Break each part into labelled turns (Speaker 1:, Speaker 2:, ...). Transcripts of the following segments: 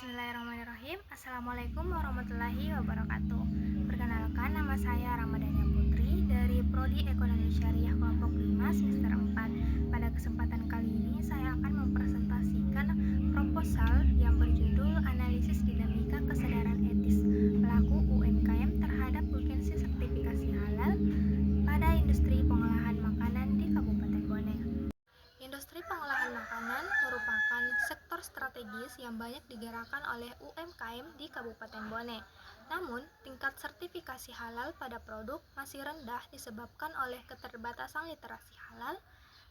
Speaker 1: Bismillahirrahmanirrahim. Assalamualaikum warahmatullahi wabarakatuh. Perkenalkan, nama saya Ramadhania Putri dari Prodi Ekonomi Syariah Kelompok 5 semester 4. Pada kesempatan kali ini saya akan mempresentasikan proposal yang berjudul Analisis Dinamika Kesadaran Etis Pelaku UMKM terhadap urgensi sertifikasi halal pada industri pengolahan makanan di Kabupaten Bone. Industri pengolahan makanan merupakan sektor strategis yang banyak digerakkan oleh UMKM di Kabupaten Bone. Namun, tingkat sertifikasi halal pada produk masih rendah disebabkan oleh keterbatasan literasi halal,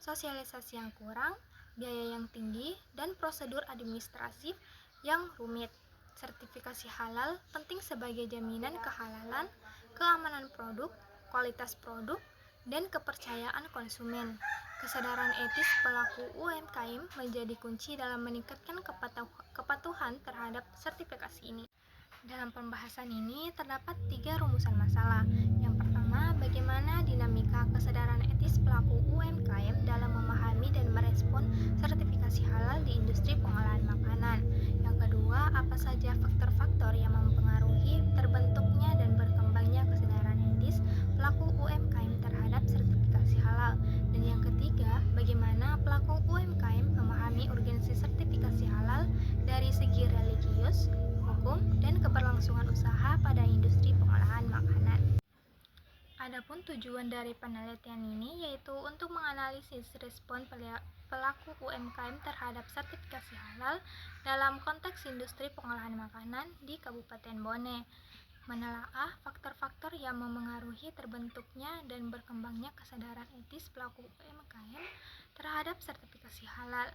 Speaker 1: sosialisasi yang kurang, biaya yang tinggi, dan prosedur administratif yang rumit. Sertifikasi halal penting sebagai jaminan kehalalan, keamanan produk, kualitas produk, dan kepercayaan konsumen. Kesadaran etis pelaku UMKM menjadi kunci dalam meningkatkan kepatuhan terhadap sertifikasi ini. Dalam pembahasan ini terdapat 3 rumusan masalah. Yang pertama, bagaimana dinamika kesadaran etis pelaku UMKM dalam memahami dan merespon sertifikasi halal di industri pengolahan makanan. Yang kedua, apa saja faktor-faktor yang mempengaruhi terbentuknya dan berkembangnya kesadaran etis pelaku UMKM terhadap sertifikasi halal. Dan yang ketiga, bagaimana pelaku UMKM memahami urgensi sertifikasi halal dari segi religius, hukum, dan keberlangsungan usaha pada industri pengolahan makanan. Adapun tujuan dari penelitian ini yaitu untuk menganalisis respon pelaku UMKM terhadap sertifikasi halal dalam konteks industri pengolahan makanan di Kabupaten Bone, menelaah faktor-faktor yang memengaruhi terbentuknya dan berkembangnya kesadaran etis pelaku UMKM terhadap sertifikasi halal,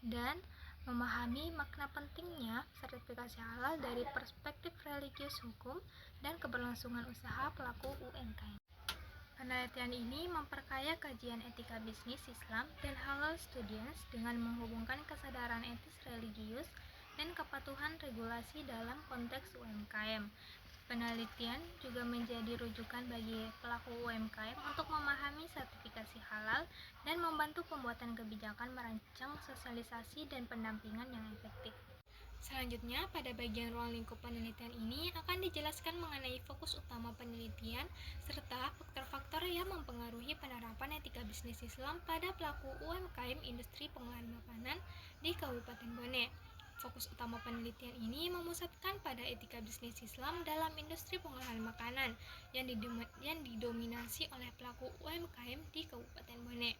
Speaker 1: dan memahami makna pentingnya sertifikasi halal dari perspektif religius, hukum, dan keberlangsungan usaha pelaku UMKM. Penelitian ini memperkaya kajian etika bisnis Islam dan halal studies dengan menghubungkan kesadaran etis religius dan kepatuhan regulasi dalam konteks UMKM. Penelitian juga menjadi rujukan bagi pelaku UMKM untuk memahami sertifikasi halal dan membantu pembuatan kebijakan merancang sosialisasi dan pendampingan yang efektif. Selanjutnya, pada bagian ruang lingkup penelitian ini akan dijelaskan mengenai fokus utama penelitian serta faktor-faktor yang mempengaruhi penerapan etika bisnis Islam pada pelaku UMKM industri pengolahan makanan di Kabupaten Bone. Fokus utama penelitian ini memusatkan pada etika bisnis Islam dalam industri pengolahan makanan yang didominasi oleh pelaku UMKM di Kabupaten Bone.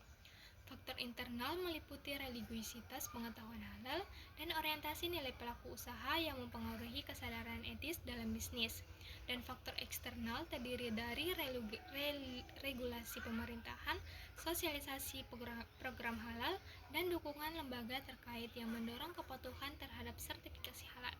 Speaker 1: Faktor internal meliputi religiusitas pengetahuan halal dan orientasi nilai pelaku usaha yang mempengaruhi kesadaran etis dalam bisnis. Dan faktor eksternal terdiri dari regulasi pemerintahan, sosialisasi program halal, dan dukungan lembaga terkait yang mendorong kepatuhan terhadap sertifikasi halal.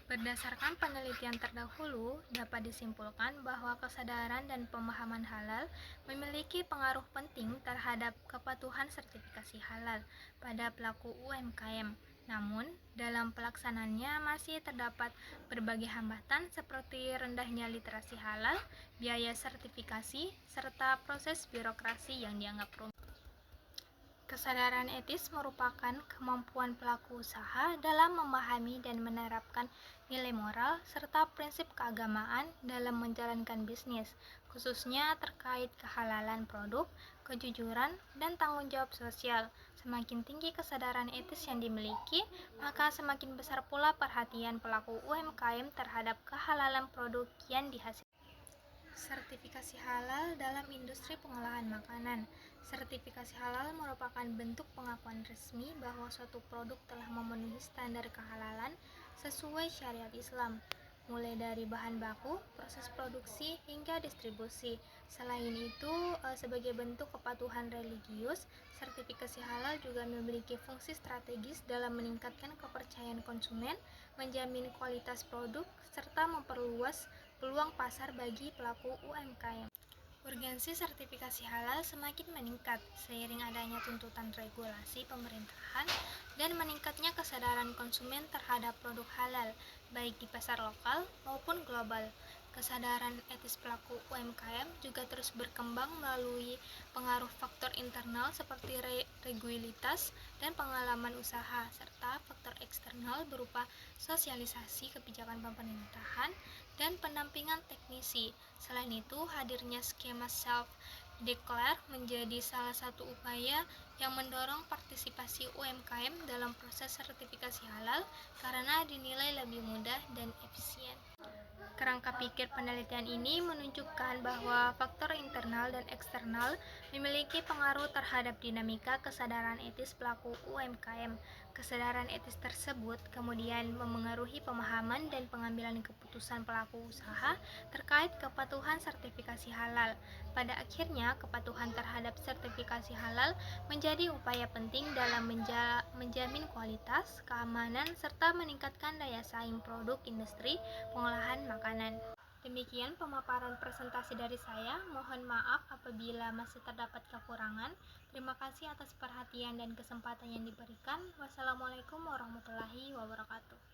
Speaker 1: Berdasarkan penelitian terdahulu, dapat disimpulkan bahwa kesadaran dan pemahaman halal memiliki pengaruh penting terhadap kepatuhan sertifikasi halal pada pelaku UMKM. Namun, dalam pelaksanaannya masih terdapat berbagai hambatan seperti rendahnya literasi halal, biaya sertifikasi, serta proses birokrasi yang dianggap rumit. Kesadaran etis merupakan kemampuan pelaku usaha dalam memahami dan menerapkan nilai moral serta prinsip keagamaan dalam menjalankan bisnis, khususnya terkait kehalalan produk, kejujuran, dan tanggung jawab sosial. Semakin tinggi kesadaran etis yang dimiliki, maka semakin besar pula perhatian pelaku UMKM terhadap kehalalan produk yang dihasilkan. Sertifikasi halal dalam industri pengolahan makanan. Sertifikasi halal merupakan bentuk pengakuan resmi bahwa suatu produk telah memenuhi standar kehalalan sesuai syariat Islam, mulai dari bahan baku, proses produksi, hingga distribusi. Selain itu, sebagai bentuk kepatuhan religius, sertifikasi halal juga memiliki fungsi strategis dalam meningkatkan kepercayaan konsumen, menjamin kualitas produk, serta memperluas peluang pasar bagi pelaku UMKM. Urgensi sertifikasi halal semakin meningkat seiring adanya tuntutan regulasi pemerintahan dan meningkatnya kesadaran konsumen terhadap produk halal, baik di pasar lokal maupun global. Kesadaran etis pelaku UMKM juga terus berkembang melalui pengaruh faktor internal seperti regularitas dan pengalaman usaha, serta faktor eksternal berupa sosialisasi kebijakan pemerintahan dan pendampingan teknisi. Selain itu, hadirnya skema self-declare menjadi salah satu upaya yang mendorong partisipasi UMKM dalam proses sertifikasi halal karena dinilai lebih mudah dan efisien. Kerangka pikir penelitian ini menunjukkan bahwa faktor internal dan eksternal memiliki pengaruh terhadap dinamika kesadaran etis pelaku UMKM. Kesadaran etis tersebut kemudian memengaruhi pemahaman dan pengambilan keputusan pelaku usaha terkait kepatuhan sertifikasi halal. Pada akhirnya, kepatuhan terhadap sertifikasi halal menjadi upaya penting dalam menjamin kualitas, keamanan, serta meningkatkan daya saing produk industri pengolahan makanan. Demikian pemaparan presentasi dari saya. Mohon maaf apabila masih terdapat kekurangan. Terima kasih atas perhatian dan kesempatan yang diberikan. Wassalamualaikum warahmatullahi wabarakatuh.